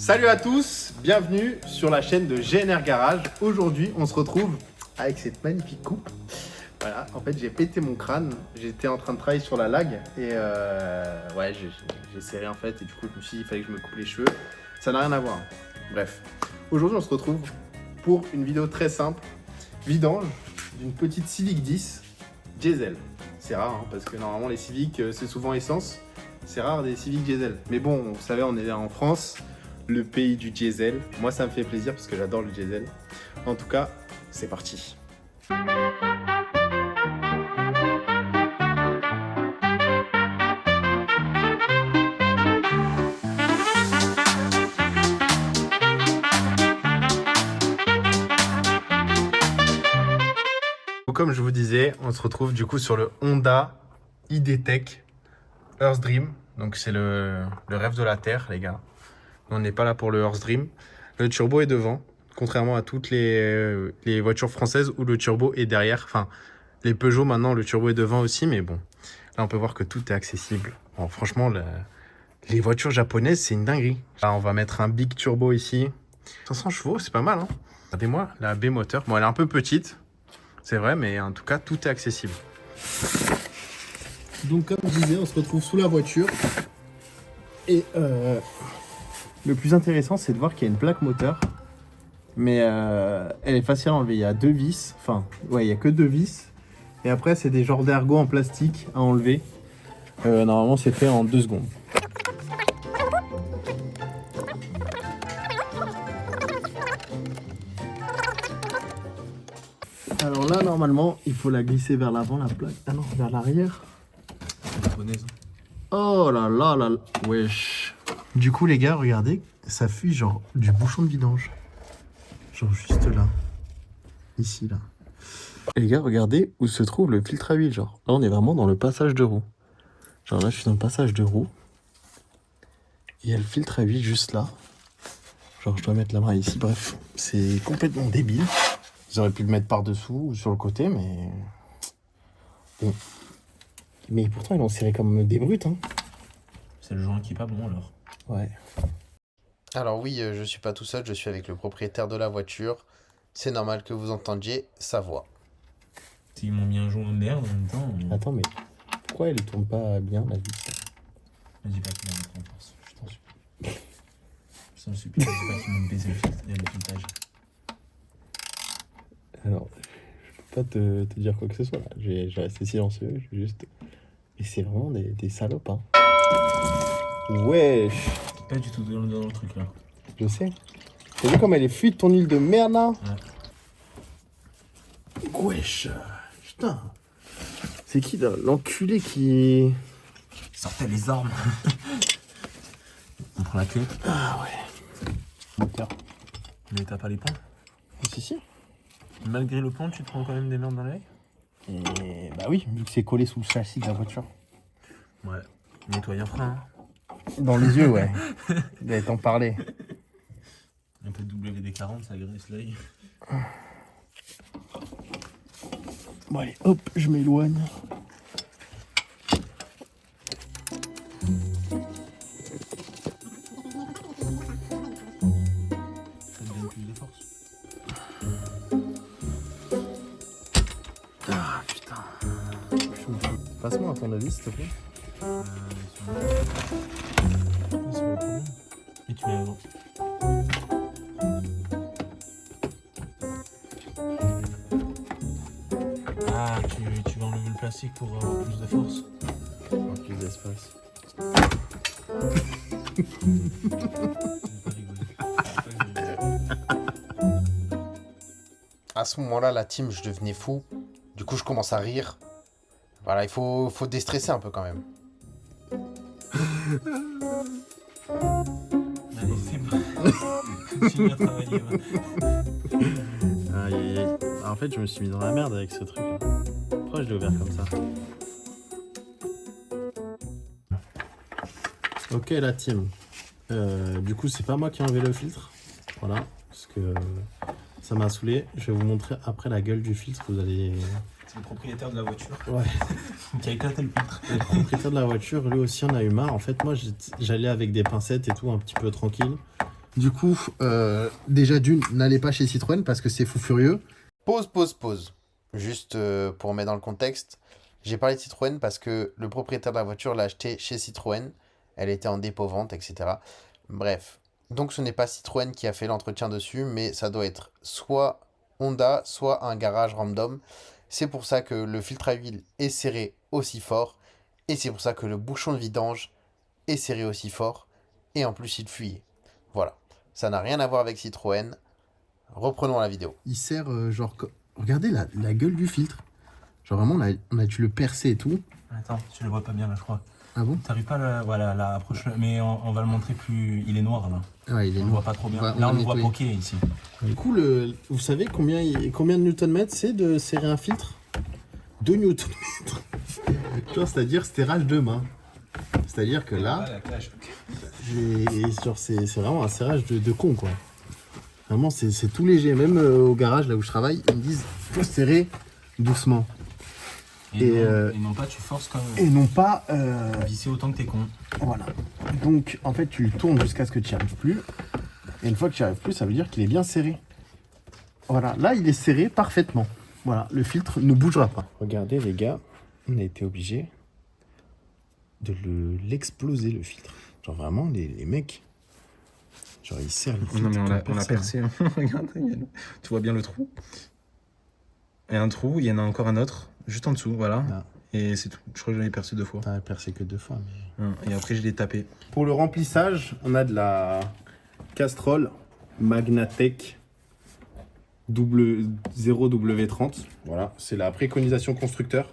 Salut à tous, bienvenue sur la chaîne de GNR Garage. Aujourd'hui, on se retrouve avec cette magnifique coupe. Voilà, en fait, j'ai pété mon crâne. J'étais en train de travailler sur la lag et ouais, j'ai serré en fait. Et du coup, je me suis dit, il fallait que je me coupe les cheveux. Ça n'a rien à voir. Bref, aujourd'hui, on se retrouve pour une vidéo très simple. Vidange d'une petite Civic 10 diesel. C'est rare hein, parce que normalement, les Civic, c'est souvent essence. C'est rare des Civic diesel. Mais bon, vous savez, on est en France. Le pays du diesel. Moi, ça me fait plaisir parce que j'adore le diesel. En tout cas, c'est parti. Comme je vous disais, on se retrouve du coup sur le Honda ID.Tech Earth Dream. Donc c'est le rêve de la Terre, les gars. On n'est pas là pour le Earth Dream. Le turbo est devant, contrairement à toutes les voitures françaises où le turbo est derrière. Enfin, les Peugeot maintenant, le turbo est devant aussi, mais bon. Là, on peut voir que tout est accessible. Bon, franchement, les voitures japonaises, c'est une dinguerie. Là, on va mettre un big turbo ici. 500 chevaux, c'est pas mal, hein. Regardez-moi, la B moteur. Bon, elle est un peu petite, c'est vrai, mais en tout cas, tout est accessible. Donc, comme je disais, on se retrouve sous la voiture. Et le plus intéressant, c'est de voir qu'il y a une plaque moteur. Mais elle est facile à enlever. Il y a deux vis. Enfin, ouais, il n'y a que deux vis. Et après, c'est des genres d'ergots en plastique à enlever. Normalement, c'est fait en 2 secondes. Alors là, normalement, il faut la glisser vers l'avant, la plaque. Ah non, vers l'arrière. Oh là là là, wesh. Du coup, les gars, regardez, ça fuit genre du bouchon de vidange. Genre juste là. Ici, là. Et les gars, regardez où se trouve le filtre à huile, genre. Là, on est vraiment dans le passage de roue. Genre là, je suis dans le passage de roue. Il y a le filtre à huile juste là. Genre, je dois mettre la main ici. Bref, c'est complètement débile. J'aurais pu le mettre par-dessous ou sur le côté, mais... Bon. Mais pourtant, ils l'ont serré comme des brutes, hein. C'est le joint qui est pas bon, alors. Ouais. Alors oui, je suis pas tout seul, je suis avec le propriétaire de la voiture. C'est normal que vous entendiez sa voix. S'ils m'ont mis un joint de merde en même temps. Attends, mais pourquoi elle ne tourne pas bien, la vis? Je dis pas qu'ils m'ont mettre en force, je t'en supplie. Je t'en supplie, je dis pas qu'ils m'ont baisé le filetage. Alors, je peux pas te dire quoi que ce soit, là. Je vais rester silencieux, je vais juste... Mais c'est vraiment des salopes, hein. Wesh. Pas du tout dans le truc, là. Je sais. T'as vu comme elle est fluide, ton huile de merde, là? Ouais. Wesh. Putain. C'est qui, là, l'enculé qui... Sortez les armes. On prend la clé. Ah ouais. Moteur. Mais t'as pas les pans. Si, si. Malgré le pan, tu te prends quand même des merdes dans l'œil. Et bah oui, vu que c'est collé sous le châssis de la voiture. Ouais. Nettoyer un frein. Dans les yeux, ouais. D'aller t'en parler. Un peu de WD-40, ça graisse l'œil. Bon allez, hop, je m'éloigne. Ça te donne plus de force. Ah putain. Passe-moi à ton avis, s'il te plaît. C'est pas le problème. Et tu mets avant. Ah, tu vas enlever le plastique pour avoir plus de force. Plus d'espace. À ce moment-là, la team, je devenais fou. Du coup, je commence à rire. Voilà, il faut déstresser un peu quand même. Allez, c'est bon. Continue à travailler. Aïe aïe aïe. En fait, je me suis mis dans la merde avec ce truc là. Pourquoi je l'ai ouvert comme ça? Ok la team. Du coup, c'est pas moi qui ai enlevé le filtre. Voilà. Parce que ça m'a saoulé. Je vais vous montrer après la gueule du filtre. Vous allez... C'est le propriétaire de la voiture Ouais. qui a éclaté le filtre. Le propriétaire de la voiture, lui aussi en a eu marre. En fait, moi, j'allais avec des pincettes et tout, un petit peu tranquille. Du coup, déjà d'une, n'allez pas chez Citroën parce que c'est fou furieux. Pause. Juste pour remettre dans le contexte, j'ai parlé de Citroën parce que le propriétaire de la voiture l'a acheté chez Citroën. Elle était en dépôt-vente, etc. Bref. Donc ce n'est pas Citroën qui a fait l'entretien dessus, mais ça doit être soit Honda, soit un garage random. C'est pour ça que le filtre à huile est serré aussi fort. Et c'est pour ça que le bouchon de vidange est serré aussi fort. Et en plus, il fuyait. Voilà. Ça n'a rien à voir avec Citroën. Reprenons la vidéo. Il sert genre... Regardez la gueule du filtre. Genre vraiment, on a dû le percer et tout. Attends, tu le vois pas bien là, je crois. Ah bon? T'arrives pas là, voilà, là, approche-le. Mais on va le montrer plus. Il est noir là. Ouais, il est On le noir. voit pas trop bien. On va Là, on le voit nettoyer. poquer ici. Du coup, vous savez combien de newton-mètres c'est de serrer un filtre? 2 newton-mètres. Genre, c'est-à-dire serrage de main. C'est-à-dire que là, c'est vraiment un serrage de con, quoi. Vraiment, c'est tout léger. Même au garage, là où je travaille, ils me disent faut serrer doucement. Et non pas, tu forces quand Et même. non pas... Visser autant que t'es con. Voilà. Donc, en fait, tu le tournes jusqu'à ce que tu n'y arrives plus. Et une fois que tu n'y arrives plus, ça veut dire qu'il est bien serré. Voilà. Là, il est serré parfaitement. Voilà. Le filtre ne bougera pas. Regardez, les gars, on a été obligé de l'exploser, le filtre. Genre, vraiment, les mecs... Genre, ils serrent le filtre. Non, mais on a comme personne. percé. Hein. Regarde, tu vois bien le trou. Et un trou, il y en a encore un autre, juste en dessous, voilà. Ah. Et c'est tout. Je crois que j'en ai percé 2 fois. T'en as percé que 2 fois. Mais... Et après, je l'ai tapé. Pour le remplissage, on a de la Castrol Magnatech 0W30. Voilà, c'est la préconisation constructeur.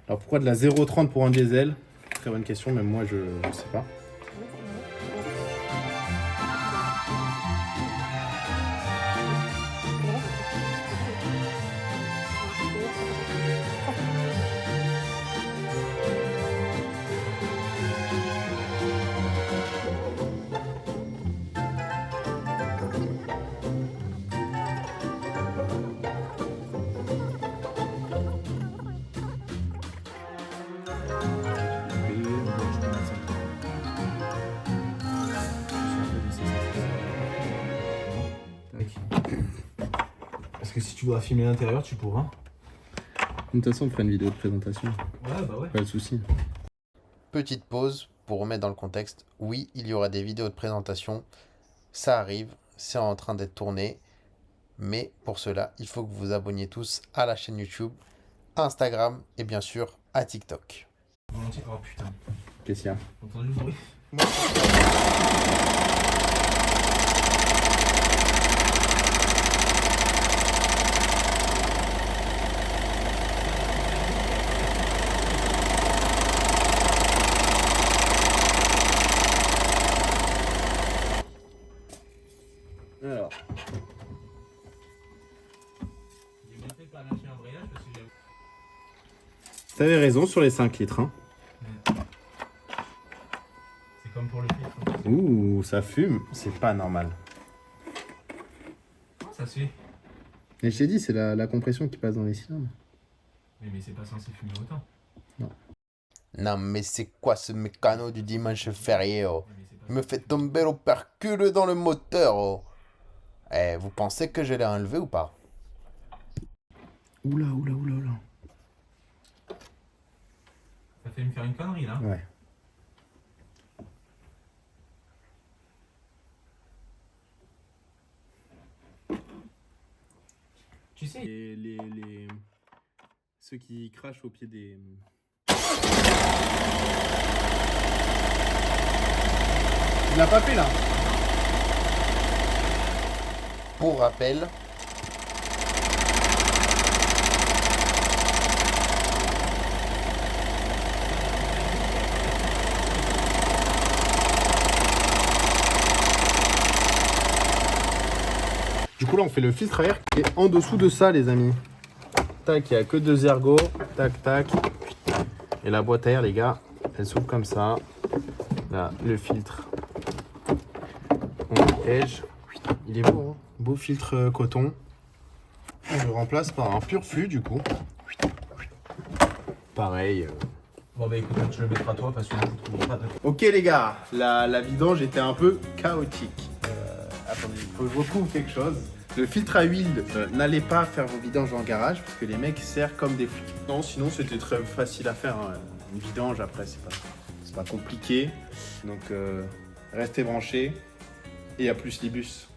Alors pourquoi de la 0,30 pour un diesel? Très bonne question, même moi je ne sais pas. Parce que si tu dois filmer l'intérieur, tu pourras. De toute façon, on fera une vidéo de présentation. Ouais, bah ouais. Pas de souci. Petite pause pour remettre dans le contexte. Oui, il y aura des vidéos de présentation. Ça arrive, c'est en train d'être tourné. Mais pour cela, il faut que vous vous abonniez tous à la chaîne YouTube, à Instagram et bien sûr à TikTok. Oh putain. Qu'est-ce qu'il y a? T'as entendu le bruit? Alors, J'ai bien fait de pas lâcher l'embrayage parce que j'ai... t'avais raison sur les 5 litres. Hein. C'est comme pour le filtre. Ouh, ça fume. C'est pas normal. Comment ça se fait? Et je t'ai dit, c'est la compression qui passe dans les cylindres. Mais c'est pas censé fumer autant. Non mais c'est quoi ce mécano du dimanche férié oh? Il me fait tomber l'opercule dans le moteur oh. Eh, vous pensez que je l'ai enlevé ou pas? Oula. Ça fait me faire une connerie là. Ouais. Tu sais, Ceux qui crachent au pied des... Tu l'as pas fait là? Pour rappel, Du coup là on fait le filtre à air qui est en dessous de ça les amis. Tac, il n'y a que 2 ergots. Tac. Et la boîte à air les gars, elle s'ouvre comme ça. Là, le filtre. On protège. Il est beau, hein. Beau filtre coton. On le remplace par un pur flux du coup. Pareil. bon bah écoute, tu le mettras toi parce que je trouve pas de... Ok les gars, la vidange était un peu chaotique. attendez, il faut que je retrouve quelque chose. Le filtre à huile, n'allez pas faire vos vidanges en garage parce que les mecs serrent comme des flics. Non, sinon c'était très facile à faire. Hein. Une vidange après, c'est pas compliqué. Donc restez branchés et à plus les bus.